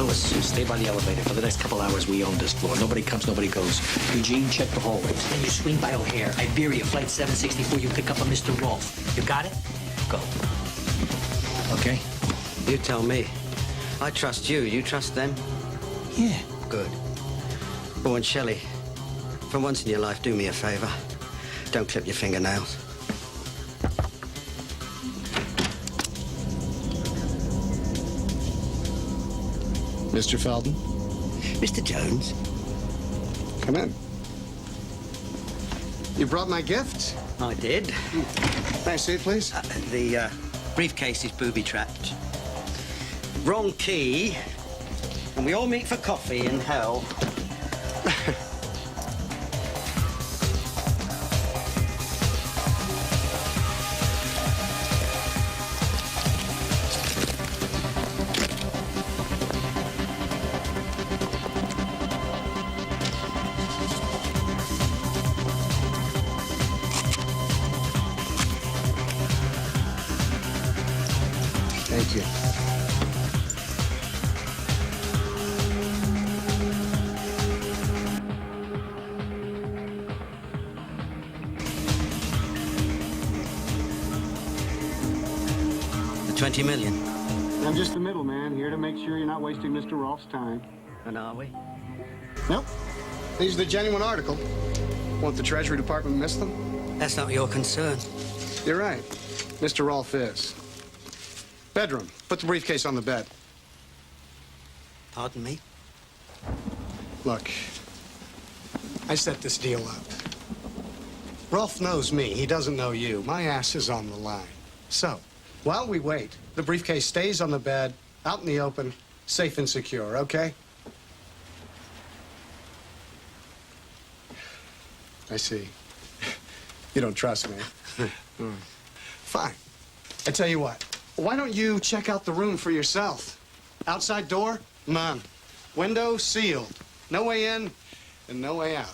Lewis, stay by the elevator. For the next couple hours, we own this floor. Nobody comes, nobody goes. Eugene, check the hallways. Then you swing by O'Hare, Iberia, flight 764. You pick up a Mr. Rolfe. You got it? Go. Okay? You tell me. I trust you. You trust them? Yeah. Good. Oh, and Shelley, for once in your life, do me a favor. Don't clip your fingernails. Mr. Felton? Mr. Jones? Come in. You brought my gift? I did. May I see it, please? The briefcase is booby-trapped. Wrong key. And we all meet for coffee in hell. Thank you. The 20 million. I'm just the middleman here to make sure you're not wasting Mr. Rolfe's time. And are we? Nope. These are the genuine article. Won't the Treasury Department miss them? That's not your concern. You're right. Mr. Rolfe is. Bedroom. Put the briefcase on the bed. Pardon me? Look, I set this deal up. Rolfe knows me. He doesn't know you. My ass is on the line. So, while we wait, the briefcase stays on the bed, out in the open, safe and secure, okay? I see. You don't trust me. Fine. I tell you what. Why don't you check out the room for yourself? Outside door? None. Window sealed. No way in and no way out.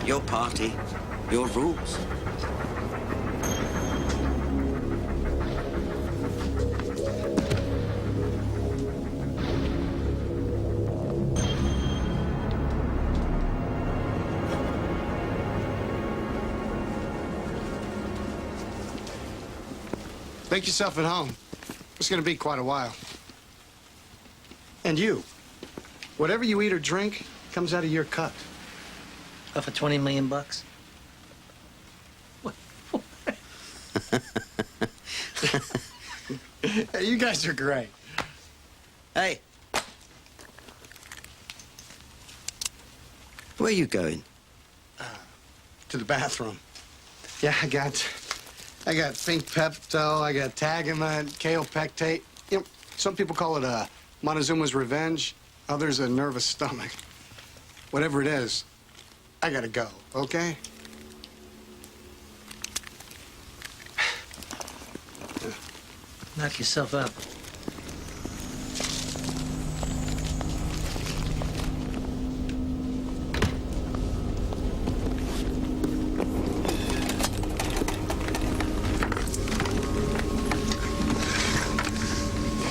Your party, your rules. Make yourself at home. It's gonna be quite a while. And you, whatever you eat or drink comes out of your cut. Oh, for 20 million bucks? Hey, you guys are great. Hey. Where are you going? To the bathroom. Yeah, I got Think Pepto, I got Tagamet, kale pectate. You know, some people call it Montezuma's revenge, others a nervous stomach. Whatever it is, I gotta go, okay? Knock yourself up.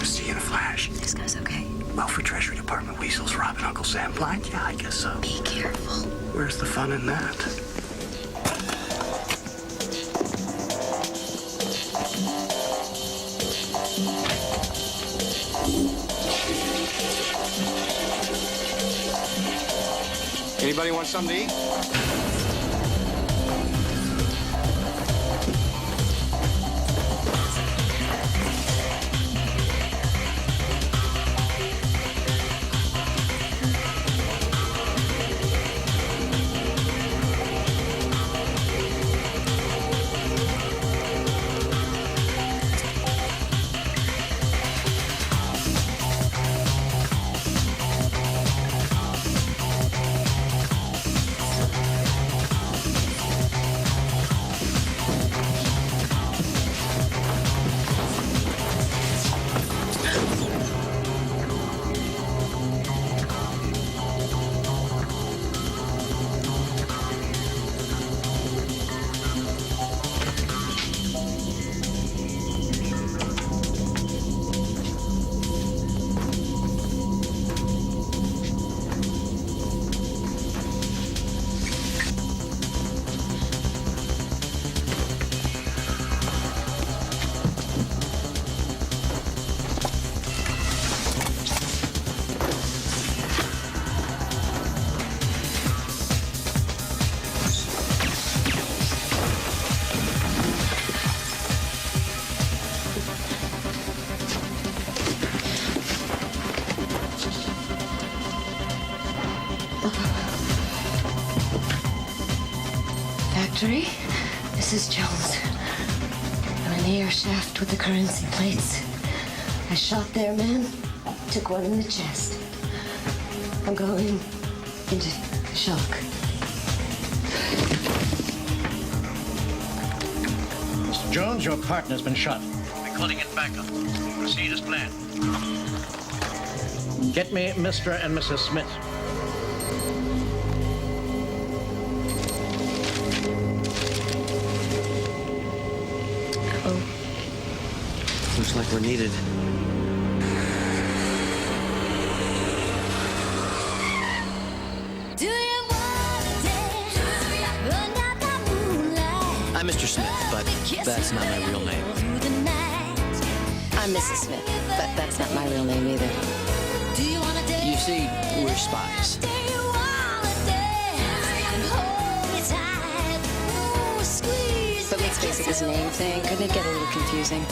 See you in a flash. This guy's okay. Well, for Treasury Department weasels robbing Uncle Sam blind, yeah, I guess so. Be careful. Where's the fun in that? Anybody want something to eat? factory. Mrs. Jones. I'm in the air shaft with the currency plates. I shot their man, took one in the chest. I'm going into shock. Mr. Jones, your partner's been shot. We're calling it backup. Proceed as planned. Get me Mr. and Mrs. Smith. Looks like we're needed. I'm Mr. Smith, but that's not my real name. I'm Mrs. Smith, but that's not my real name either. You see, we're spies. But let's face it, this name thing, couldn't it get a little confusing?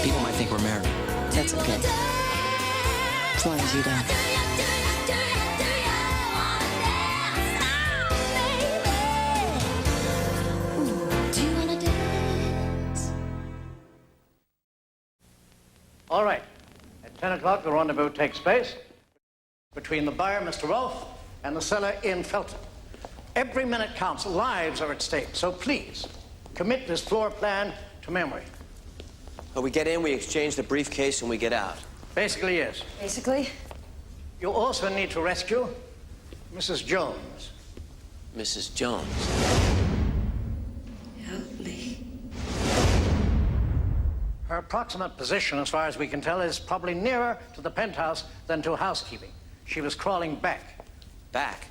People might think we're married. That's okay. As long as you don't. All right. At 10 o'clock, the rendezvous takes place between the buyer, Mr. Rolfe, and the seller, Infiltrating. Every minute counts. Lives are at stake. So please, commit this floor plan to memory. When we get in, we exchange the briefcase and we get out. Basically, yes. Basically? You also need to rescue Mrs. Jones. Mrs. Jones. Help me. Her approximate position, as far as we can tell, is probably nearer to the penthouse than to housekeeping. She was crawling back. Back.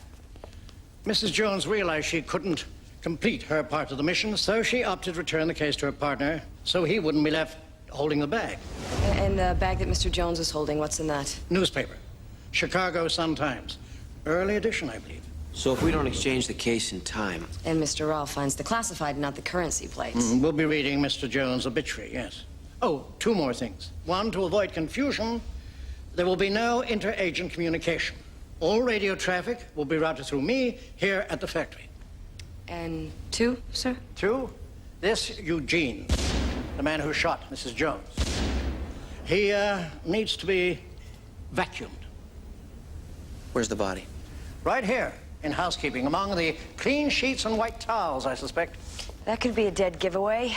Mrs. Jones realized she couldn't complete her part of the mission, so she opted to return the case to her partner so he wouldn't be left holding the bag. And the bag that Mr. Jones is holding, what's in that? Newspaper. Chicago Sun-Times. Early edition, I believe. So if we don't exchange the case in time... And Mr. Rolfe finds the classified, not the currency plates. We'll be reading Mr. Jones' obituary, yes. Oh, two more things. One, to avoid confusion, there will be no inter-agent communication. All radio traffic will be routed through me here at the factory. And two, sir? Two, this Eugene, the man who shot Mrs. Jones. He needs to be vacuumed. Where's the body? Right here in housekeeping, among the clean sheets and white towels, I suspect. That could be a dead giveaway.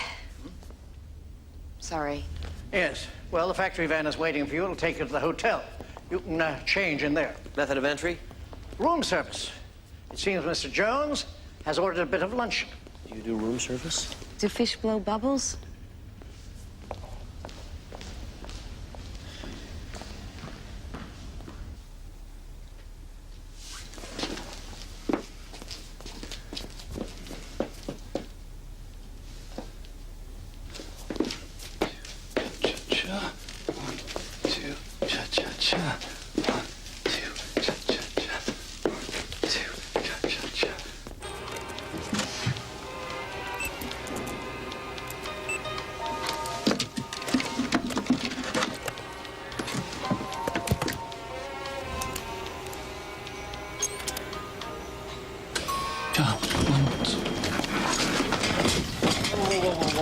Sorry. Yes. Well, the factory van is waiting for you. It'll take you to the hotel. You can change in there. Method of entry? Room service. It seems Mr. Jones has ordered a bit of luncheon. Do you do room service? Do fish blow bubbles?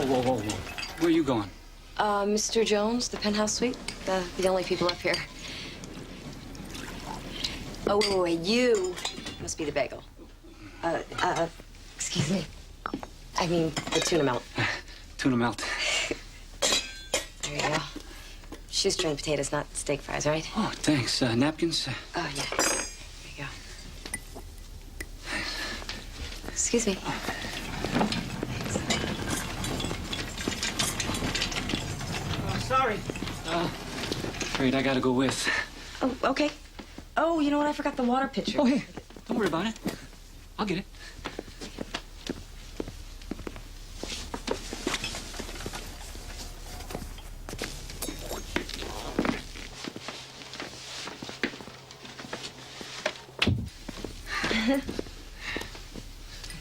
Whoa. Where are you going? Mr. Jones, the penthouse suite. The only people up here. Oh, wait, you must be the bagel. Excuse me. I mean, the tuna melt. Tuna melt. There you go. Shoestring potatoes, not steak fries, right? Oh, thanks. Napkins? Oh, yeah. There you go. Excuse me. Sorry. Afraid I gotta go with. Oh, okay. Oh, you know what? I forgot the water pitcher. Oh, hey, don't worry about it. I'll get it.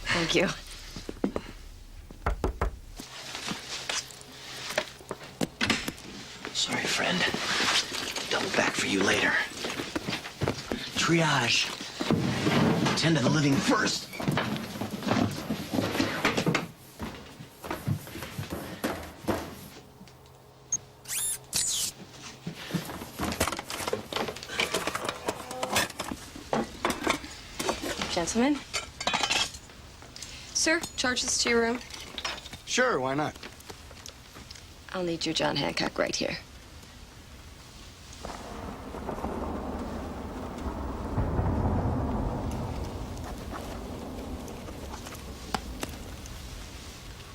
Thank you. Sorry, friend. Double back for you later. Triage. Tend to the living first. Gentlemen. Sir, charge this to your room. Sure, why not? I'll need your John Hancock right here.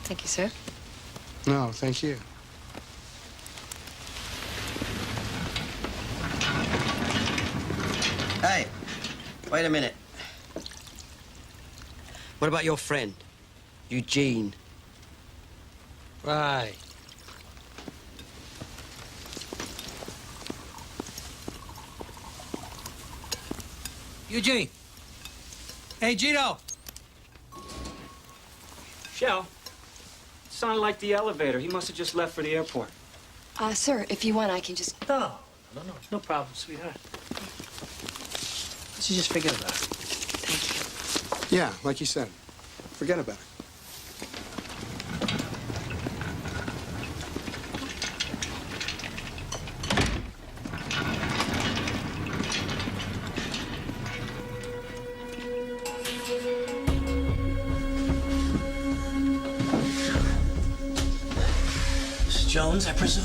Thank you, sir. No, thank you. Hey, wait a minute. What about your friend, Eugene? Right. Eugene. Hey, Gino. Shell, sounded like the elevator. He must have just left for the airport. Sir, if you want, I can just... No, no problem, sweetheart. Let's just forget about it. Thank you. Yeah, like you said. Forget about it. Mrs. Jones, I presume?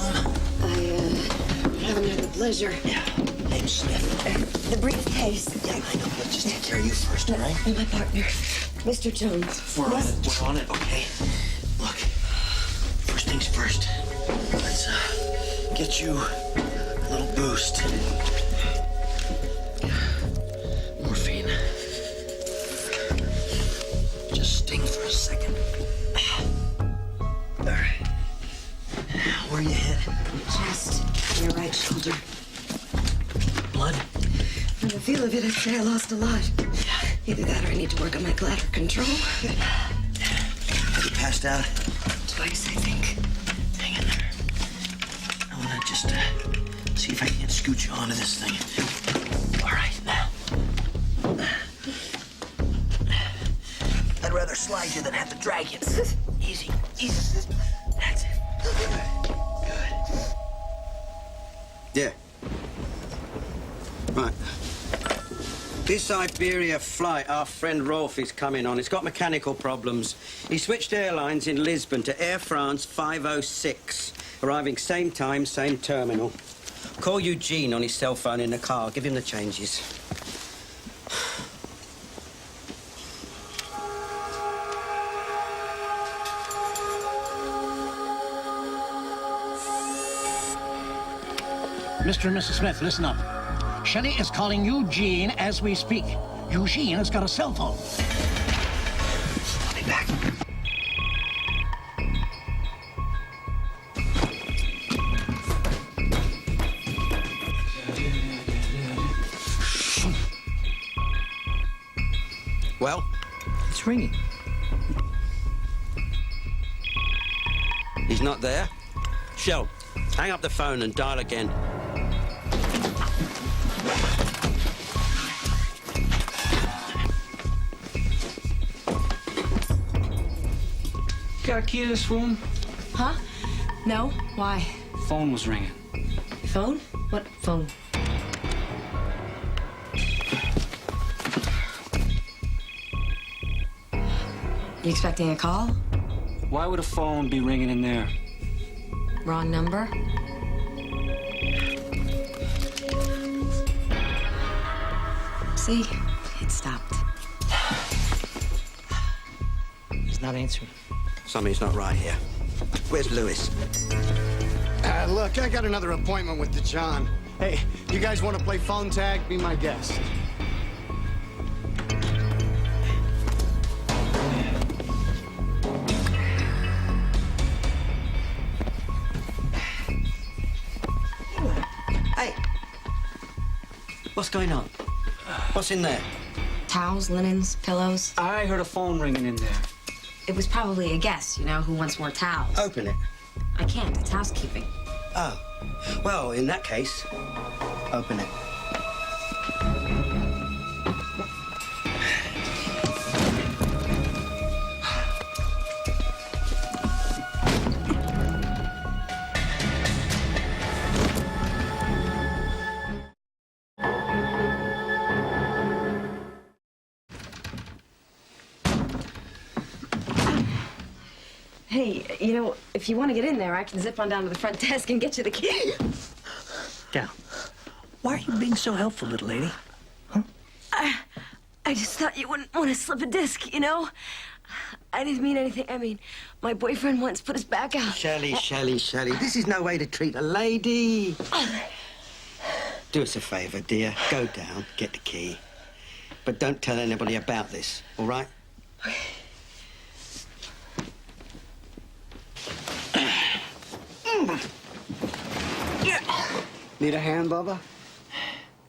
I haven't had the pleasure. Yeah. Name Smith. The briefcase. Yeah, I know. Let's just take care of you first, all right? And my partner, Mr. Jones. We're on it. We're on it, okay? Look, first things first. Let's get you a little boost. Morphine. Just sting for a second. All right. Where are you hit? Chest, your right shoulder. Blood? From the feel of it, I'd say I lost a lot. Either that or I need to work on my bladder control. Have you passed out? Twice, I think. Hang in there. I want to just see if I can scoot you onto this thing. All right, now. I'd rather slide you than have to drag you. Easy, easy. That's it. Good. Yeah. Right. This Iberia flight our friend Rolf is coming on, it's got mechanical problems. He switched airlines in Lisbon to Air France 506, arriving same time, same terminal. Call Eugene on his cell phone in the car. Give him the changes. Mr. and Mrs. Smith, listen up. Shelley is calling Eugene as we speak. Eugene has got a cell phone. I'll be back. Well? It's ringing. He's not there? Shell, hang up the phone and dial again. Got a key to this room? Huh? No? Why? Phone was ringing. Phone? What phone? You expecting a call? Why would a phone be ringing in there? Wrong number? See? It stopped. He's not answering. Something's not right here. Where's Lewis? Look, I got another appointment with the John. Hey, you guys want to play phone tag? Be my guest. Hey! What's going on? What's in there? Towels, linens, pillows. I heard a phone ringing in there. It was probably a guest, you know, who wants more towels. Open it. I can't. It's housekeeping. Oh. Well, in that case, open it. Hey, you know, if you want to get in there, I can zip on down to the front desk and get you the key. Down. Why are you being so helpful, little lady? Huh? I just thought you wouldn't want to slip a disc, you know? I didn't mean anything. I mean, my boyfriend once put his back out. Shelley, Shelley, this is no way to treat a lady. Do us a favor, dear. Go down, get the key. But don't tell anybody about this, all right? Need a hand, Bubba?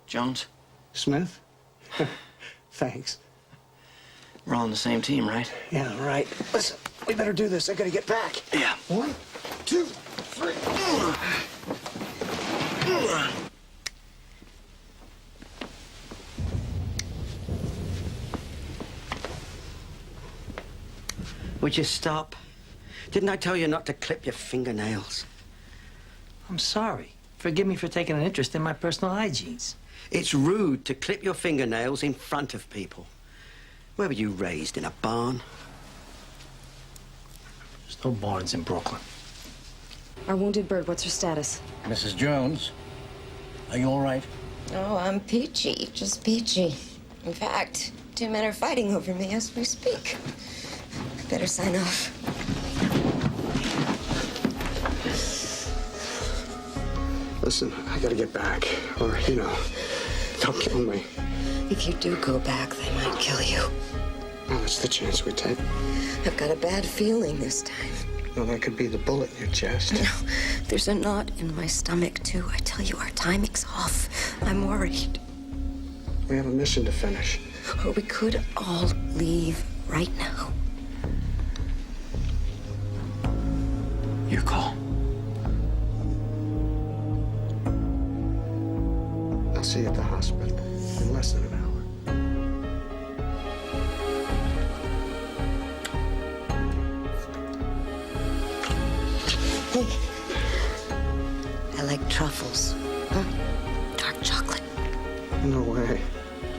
Jones, Smith? Thanks. we're all on the same team, right? Yeah, right. Listen, we better do this. I gotta get back. Yeah. 1, 2, 3. Would you stop? Didn't I tell you not to clip your fingernails? I'm sorry. Forgive me for taking an interest in my personal hygiene. It's rude to clip your fingernails in front of people. Where were you raised? In a barn? There's no barns in Brooklyn. Our wounded bird, what's her status? Mrs. Jones, are you all right? Oh, I'm peachy, just peachy. In fact, 2 men are fighting over me as we speak. I better sign off. Listen, I gotta get back. Or, you know, don't kill me. If you do go back, they might kill you. Well, that's the chance we take. I've got a bad feeling this time. Well, that could be the bullet in your chest. No, there's a knot in my stomach, too. I tell you, our timing's off. I'm worried. We have a mission to finish. Or we could all leave right now. Your call. I'll see you at the hospital in less than an hour. Hey, I like truffles. Huh? Dark chocolate. No way.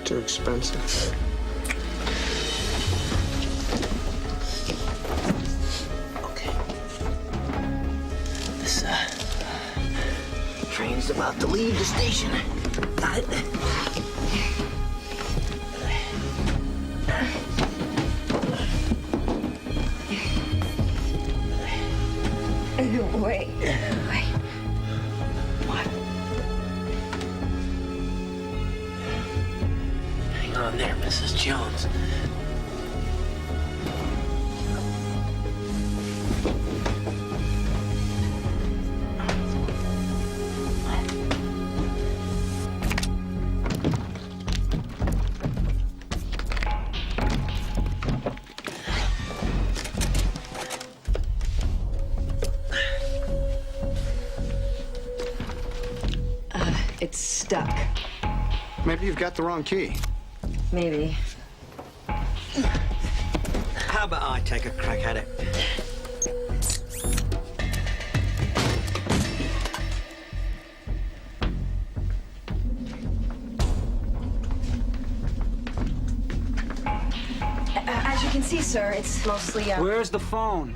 Too expensive. Okay. This, train's about to leave the station. Got it? Wait. What? Hang on there, Mrs. Jones. It's stuck. Maybe you've got the wrong key. Maybe. How about I take a crack at it? As you can see, sir, it's mostly, Where's the phone?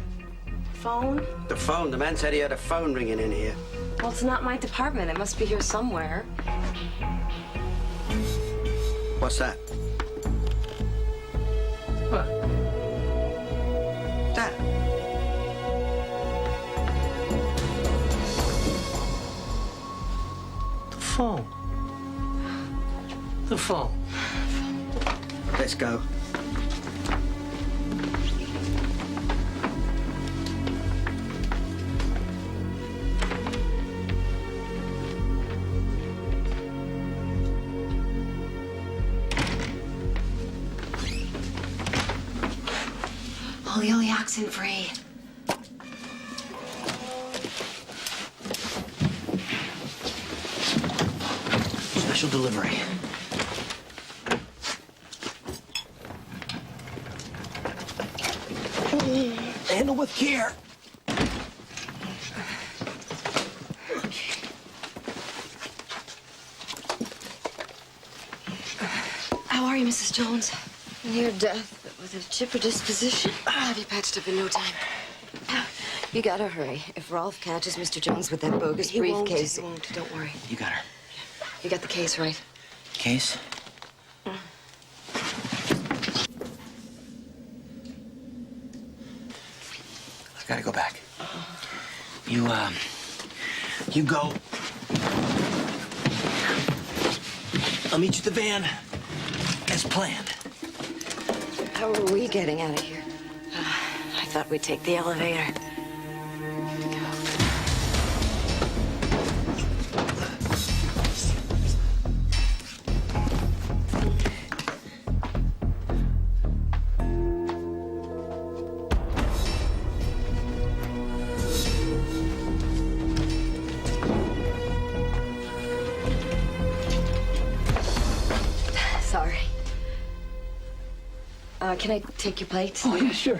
phone. The phone. The man said he had a phone ringing in here. Well, it's not my department. It must be here somewhere. What's that? What? That. The phone. The phone. Let's go. Holy oxen free. Special delivery. Handle with care. How are you, Mrs. Jones? Near death, but with a chipper disposition. I'll have you patched up in no time. You gotta hurry. If Rolf catches Mr. Jones with that bogus briefcase... He won't. Don't worry. You got her. You got the case right. Case? I gotta go back. You go. I'll meet you at the van, as planned. How are we getting out of here? I thought we'd take the elevator. Sorry. Can I take your plate? Oh, yeah, sure.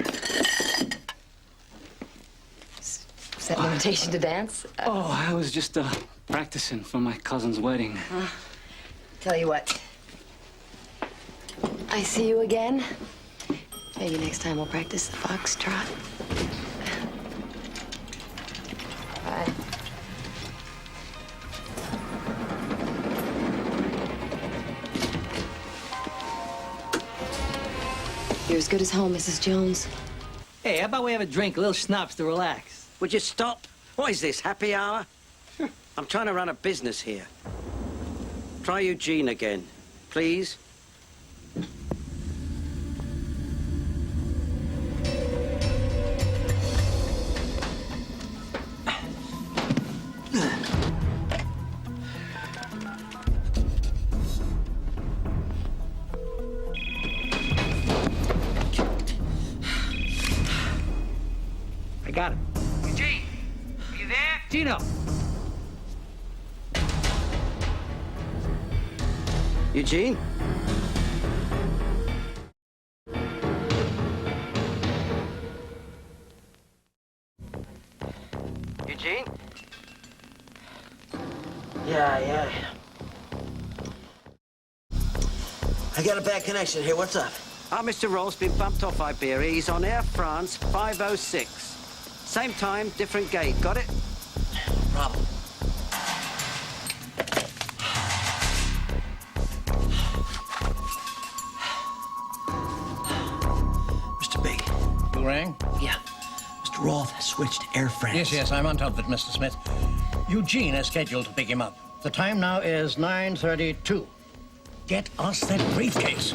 Is that an invitation to dance? Oh, I was just practicing for my cousin's wedding. Tell you what. I see you again. Maybe next time we'll practice the foxtrot. Bye. You're as good as home, Mrs. Jones. Hey, how about we have a drink, a little schnapps to relax? Would you stop? What is this, happy hour? I'm trying to run a business here. Try Eugene again, please. I got it. Eugene, are you there? Gino. Eugene? Eugene? Yeah. I got a bad connection here. What's up? Mr. Roll's been bumped off Iberia. He's on Air France 506. Same time, different gate. Got it? Problem. Mr. Big. You rang? Yeah. Mr. Rolf has switched to Air France. Yes, I'm on top of it, Mr. Smith. Eugene is scheduled to pick him up. The time now is 9:32. Get us that briefcase.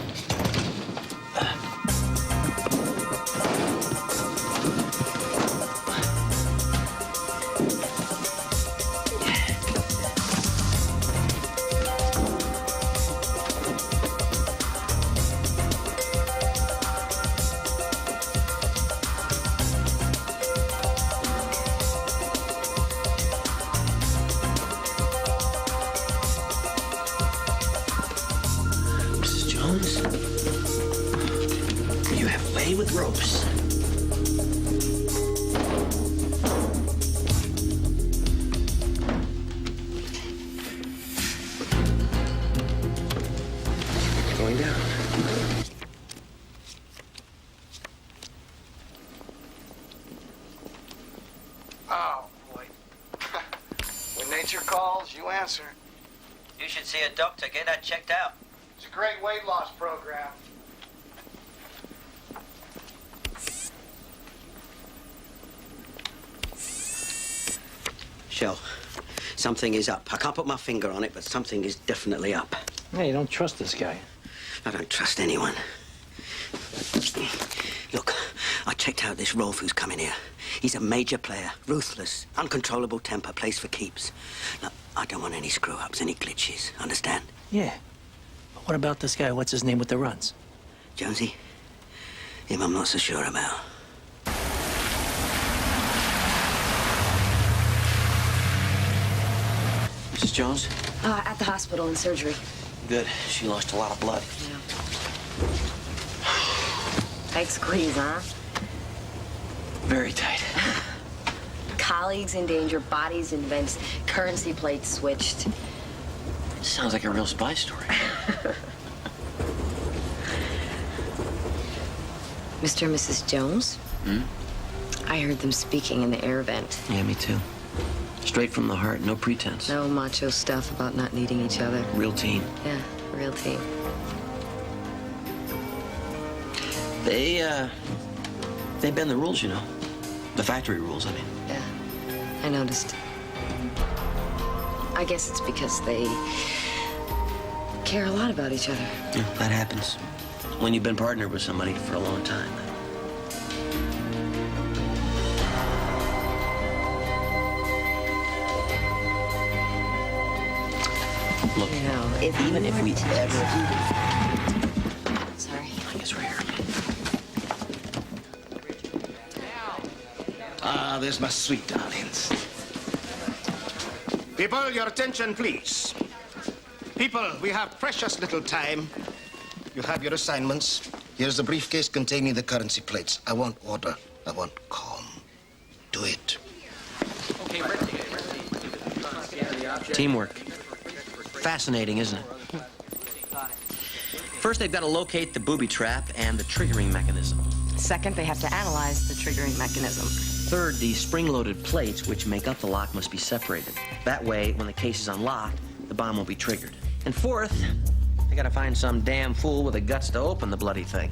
Mrs. Jones, you have way with ropes. Going down. Oh, boy. When nature calls, you answer. You should see a doctor. Get that checked out. It's a great weight loss program. Shell, something is up. I can't put my finger on it, but something is definitely up. Hey, you don't trust this guy. I don't trust anyone. Look, I checked out this Rolf who's coming here. He's a major player, ruthless, uncontrollable temper, plays for keeps. Look, I don't want any screw-ups, any glitches, understand? Yeah. But what about this guy? What's his name with the runs? Jonesy, him I'm not so sure about. Mrs. Jones? At the hospital in surgery. Good. She lost a lot of blood. Tight squeeze, huh? Very tight. Colleagues in danger, bodies in vents, currency plates switched. Sounds like a real spy story. Mr. and Mrs. Jones? I heard them speaking in the air vent. Yeah, me too. Straight from the heart, no pretense. No macho stuff about not needing each other. Real team. Yeah, real team. They bend the rules, you know. The factory rules, I mean. Yeah, I noticed. I guess it's because they care a lot about each other. Yeah, that happens. When you've been partnered with somebody for a long time. Look, You know, even if we ever... Sorry. I guess we're here. Ah, there's my sweet darlings. People, your attention, please. People, we have precious little time. You have your assignments. Here's the briefcase containing the currency plates. I want order. I want calm. Do it. Teamwork. Fascinating, isn't it? First, they've got to locate the booby trap and the triggering mechanism. Second, they have to analyze the triggering mechanism. Third, the spring-loaded plates which make up the lock must be separated. That way, when the case is unlocked, the bomb won't be triggered. And fourth, they gotta find some damn fool with the guts to open the bloody thing.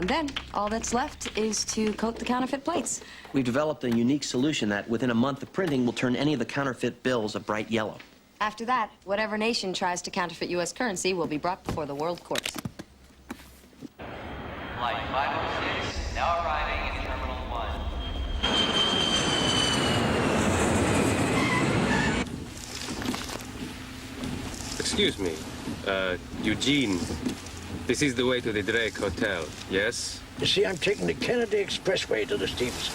Then, all that's left is to coat the counterfeit plates. We've developed a unique solution that, within a month of printing, will turn any of the counterfeit bills a bright yellow. After that, whatever nation tries to counterfeit U.S. currency will be brought before the world courts. Flight 506, now arriving in Terminal 1. Excuse me, Eugene. This is the way to the Drake Hotel, yes? You see, I'm taking the Kennedy Expressway to the Stevens.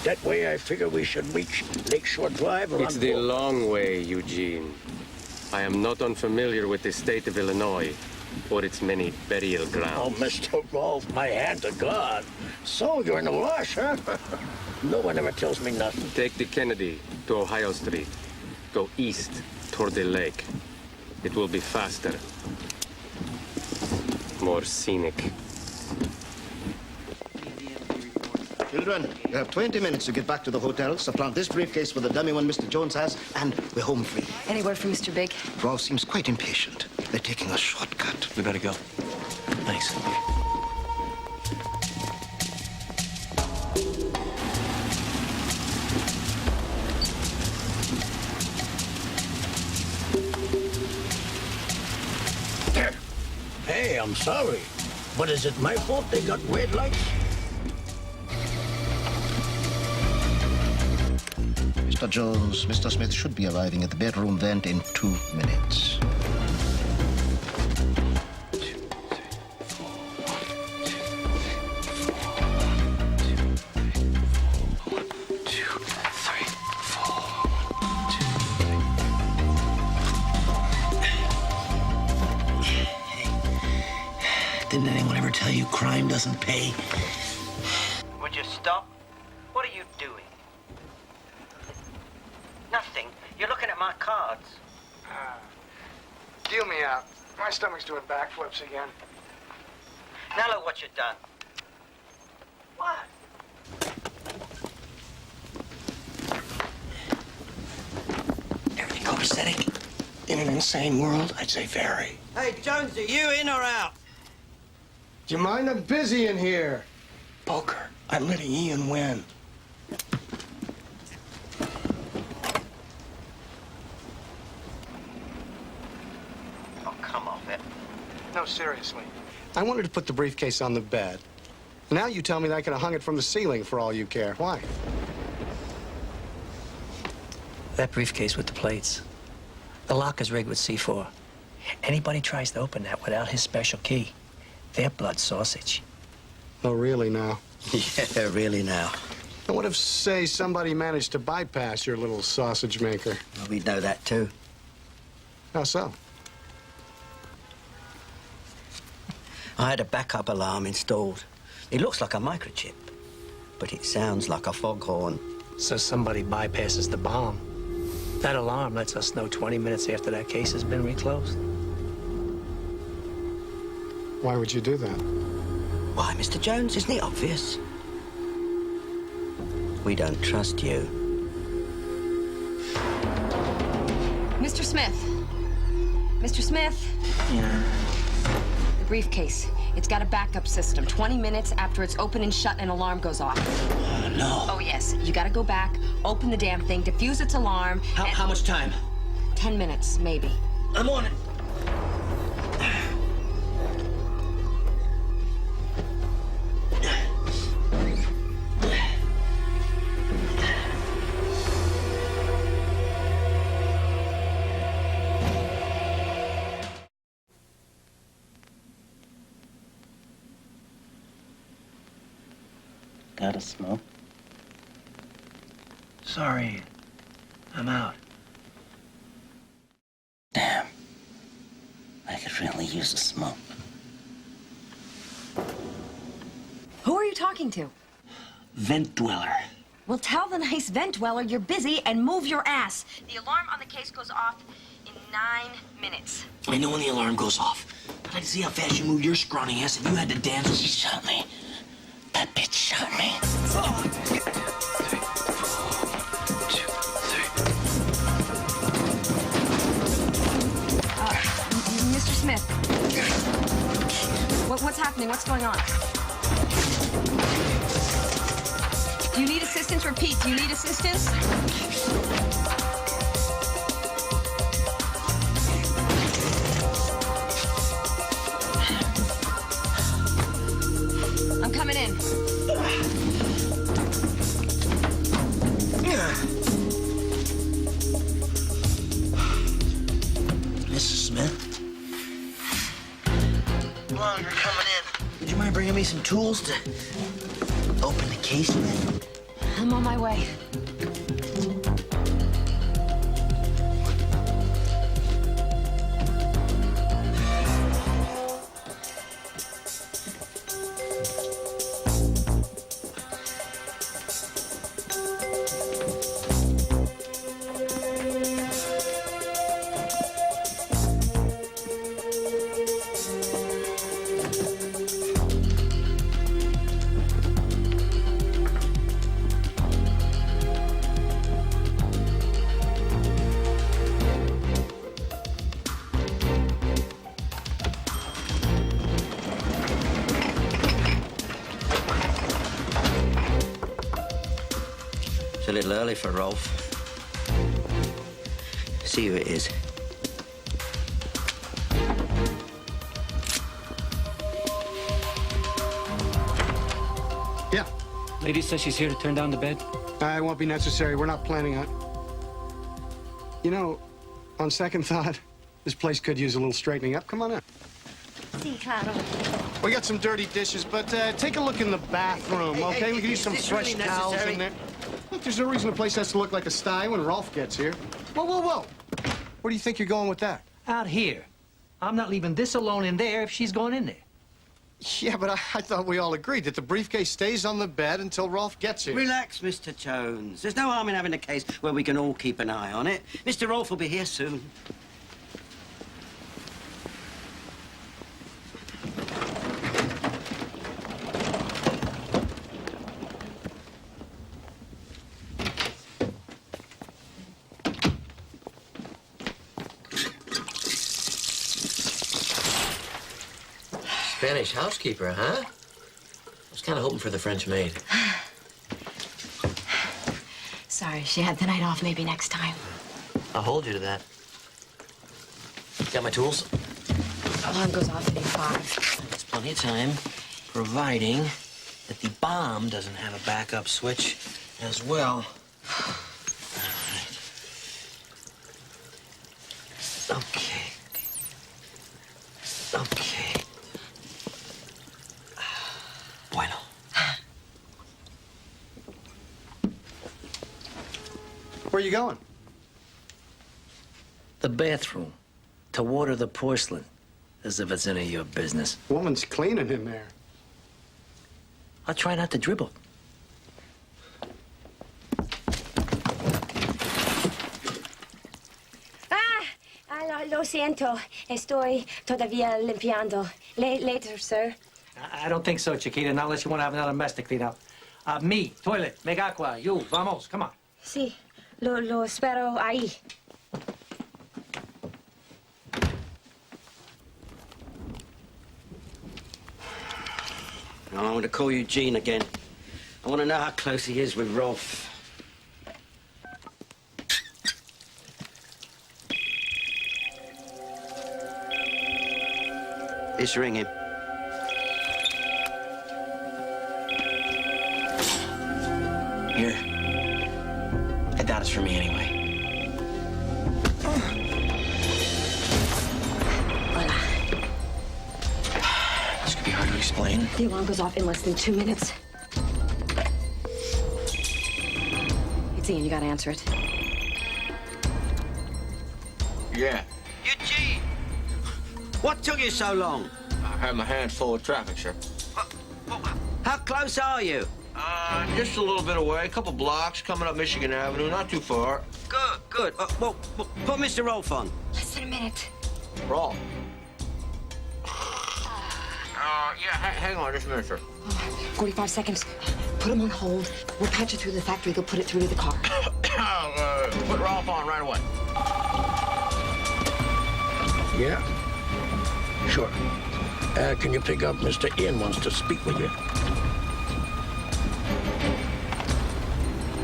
That way, I figure we should reach Lakeshore Drive around... It's the long way, Eugene. I am not unfamiliar with the state of Illinois or its many burial grounds. Oh, Mr. Rolfe, my hand to God. So, you're in a rush, huh? No one ever tells me nothing. Take the Kennedy to Ohio Street. Go east toward the lake. It will be faster. More scenic. Children, you have 20 minutes to get back to the hotel, supplant this briefcase with the dummy one Mr. Jones has, and we're home free. Any word from Mr. Big? Rolfe seems quite impatient. They're taking a shortcut. We better go. Thanks. Hey, I'm sorry. But is it my fault they got red lights? Mr. Jones, Mr. Smith should be arriving at the bedroom vent in 2 minutes. Didn't anyone ever tell you crime doesn't pay? Would you stop? What are you doing? Nothing. You're looking at my cards. Deal me out. My stomach's doing backflips again. Now look what you've done. What? Everything copacetic? In an insane world, I'd say very. Hey, Jones, are you in or out? Do you mind? I'm busy in here. Poker. I'm letting Ian win. Oh, come off it. No, seriously. I wanted to put the briefcase on the bed. Now you tell me that I could have hung it from the ceiling for all you care. Why? That briefcase with the plates. The lock is rigged with C4. Anybody tries to open that without his special key, they're blood sausage. Oh, really now? Yeah, really now. And what if, say, somebody managed to bypass your little sausage maker? Well, we'd know that, too. How so? I had a backup alarm installed. It looks like a microchip, but it sounds like a foghorn. So somebody bypasses the bomb. That alarm lets us know 20 minutes after that case has been reclosed. Why would you do that? Why, Mr. Jones, isn't it obvious? We don't trust you. Mr. Smith. Mr. Smith. Yeah. The briefcase. It's got a backup system. 20 minutes after it's open and shut, an alarm goes off. No. Oh, yes. You gotta go back, open the damn thing, defuse its alarm. How much time? 10 minutes, maybe. I'm on it. Got a smoke? Sorry. I'm out. Damn. I could really use a smoke. Who are you talking to? Vent dweller. Well, tell the nice vent dweller you're busy and move your ass. The alarm on the case goes off in 9 minutes. I know when the alarm goes off, but I see how fast you move your scrawny ass if you had to dance. She shot me. That bitch shot me. Mr. Smith. What's happening? What's going on? Do you need assistance? Repeat, do you need assistance? I'm coming in. Mrs. Smith? Longer coming in. Would you mind bringing me some tools to open the case with? I'm on my way. It's a little early for Rolf. See who it is. Yeah. Lady says she's here to turn down the bed. It won't be necessary. We're not planning on it. You know, on second thought, this place could use a little straightening up. Come on in. See, Claro. We got some dirty dishes, but take a look in the bathroom, okay? We can use some fresh towels in there. Look, there's no reason the place has to look like a sty when Rolf gets here. Whoa, whoa, whoa. Where do you think you're going with that? Out here. I'm not leaving this alone in there if she's going in there. Yeah, but I thought we all agreed that the briefcase stays on the bed until Rolf gets here. Relax, Mr. Jones. There's no harm in having a case where we can all keep an eye on it. Mr. Rolf will be here soon. Spanish housekeeper, huh? I was kind of hoping for the French maid. Sorry, she had the night off. Maybe next time. I'll hold you to that. Got my tools? Alarm goes off in 5. There's plenty of time, providing that the bomb doesn't have a backup switch as well. All right. Okay. Okay. Bueno. Where you going? The bathroom. To water the porcelain. As if it's any of your business. Woman's cleaning in there. I'll try not to dribble. Lo siento. Estoy todavía limpiando. Later, sir. I don't think so, Chiquita, not unless you want to have another mess to clean up. Me, toilet, make agua, you, vamos, come on. Sí, lo espero ahí. I want to call Eugene again. I want to know how close he is with Rolf. It's ringing. Here. I doubt it's for me anyway. Hola. This could be hard to explain. The alarm goes off in less than 2 minutes. It's Ian, you gotta answer it. Yeah, Eugene! What took you so long? I had my hands full of traffic, sir. How close are you? Just a little bit away, a couple blocks, coming up Michigan Avenue, not too far. Good, good. Well, put Mr. Rolf on. Less than a minute. Rolf. Yeah, hang on just a minute, sir. 45 seconds. Put him on hold. We'll patch it through the factory. They'll put it through to the car. Put Rolf on right away. Yeah? Sure. Can you pick up Mr. Ian wants to speak with you?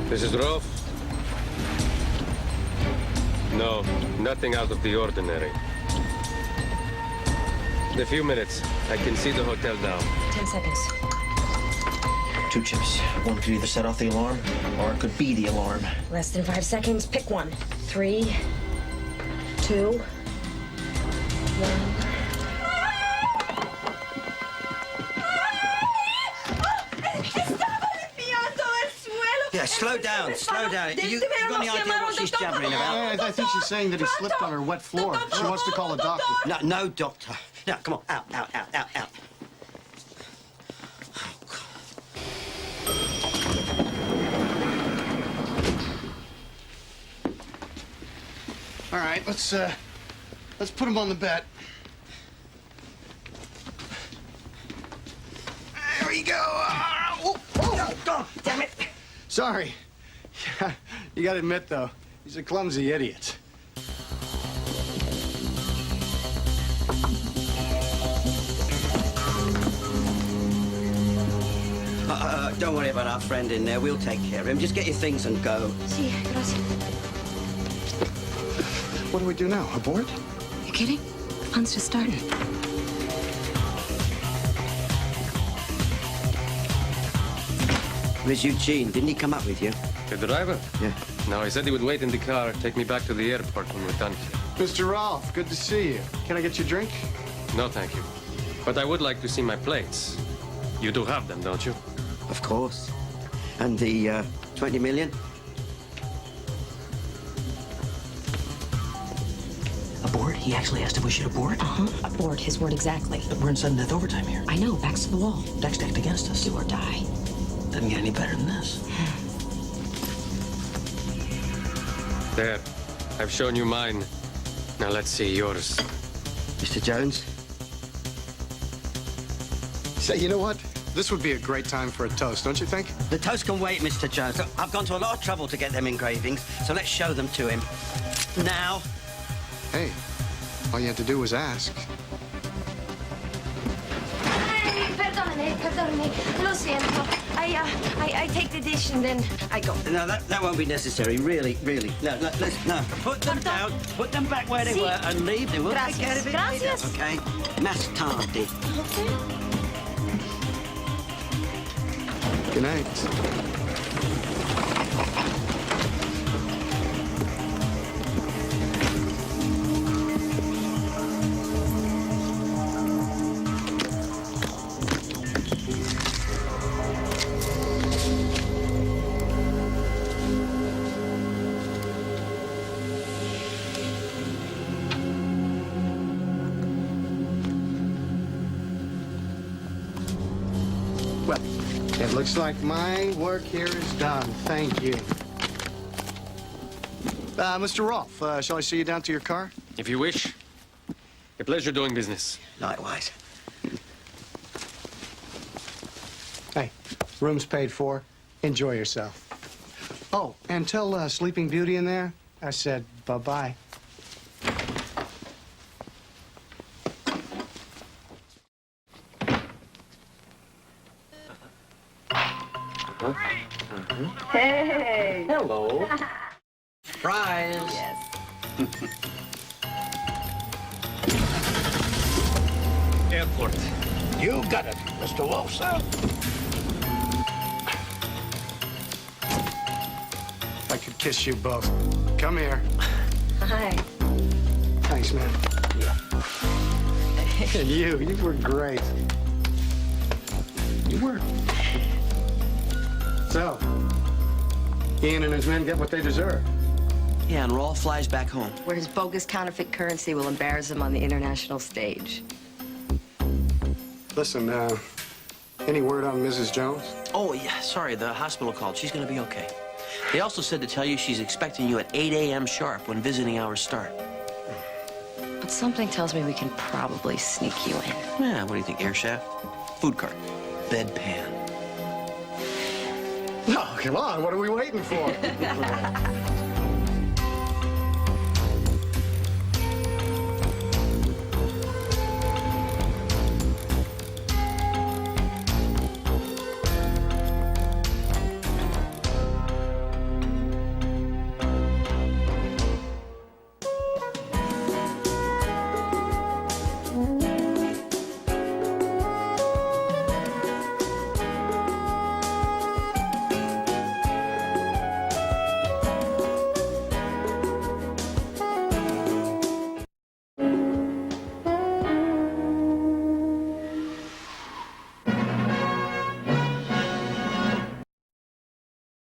This is Rolf. No, nothing out of the ordinary. In a few minutes, I can see the hotel now. 10 seconds. 2 chips. One could either set off the alarm, or it could be the alarm. Less than 5 seconds. Pick one. 3, 2, 1. Yeah, slow down, slow down. You got any idea what she's jabbering about? I think she's saying that he slipped on her wet floor. She wants to call a doctor. No, no, doctor. Now, come on, out. All right, let's put him on the bed. There we go. Oh, damn it. Sorry. You gotta admit, though, he's a clumsy idiot. Don't worry about our friend in there. We'll take care of him. Just get your things and go. Sí, gracias. What do we do now? Abort? You kidding? The fun's just starting. Where's Eugene? Didn't he come up with you? The driver? Yeah. No, he said he would wait in the car, take me back to the airport when we're done here. Mr. Rolf, good to see you. Can I get you a drink? No, thank you. But I would like to see my plates. You do have them, don't you? Of course. And the 20 million? Aboard? He actually asked if we should abort? Uh-huh. Aboard, his word exactly. But we're in sudden death overtime here. I know, backs to the wall. Deck's stacked against us. Do or die. Doesn't get any better than this. There. I've shown you mine. Now let's see yours. Mr. Jones? Say, you know what? This would be a great time for a toast, don't you think? The toast can wait, Mr. Jones. Look, I've gone to a lot of trouble to get them engravings, so let's show them to him. Now. Hey, all you had to do was ask. Perdóname. Lo siento. I take the dish and then I go. No, that won't be necessary. Really. No. Put them down, put them back where they Sí. were, and leave them. We'll take care of it Gracias. later, okay? Más tarde. Okay. Good night. It looks like my work here is done. Thank you. Mr. Rolfe, shall I see you down to your car? If you wish. A pleasure doing business. Likewise. Hey, room's paid for. Enjoy yourself. Oh, and tell Sleeping Beauty in there I said bye-bye. Hey. Hello. Surprise. Yes. Airport. You got it, Mr. Wolf, sir. I could kiss you both. Come here. Hi. Thanks, man. Yeah. You were great. You were. So, Ian and his men get what they deserve. Yeah, and Rolf flies back home. Where his bogus counterfeit currency will embarrass him on the international stage. Listen, any word on Mrs. Jones? Oh, yeah, sorry, the hospital called. She's gonna be okay. They also said to tell you she's expecting you at 8 a.m. sharp when visiting hours start. But something tells me we can probably sneak you in. Yeah, what do you think, air shaft? Food cart. Bedpan. No, come on, what are we waiting for?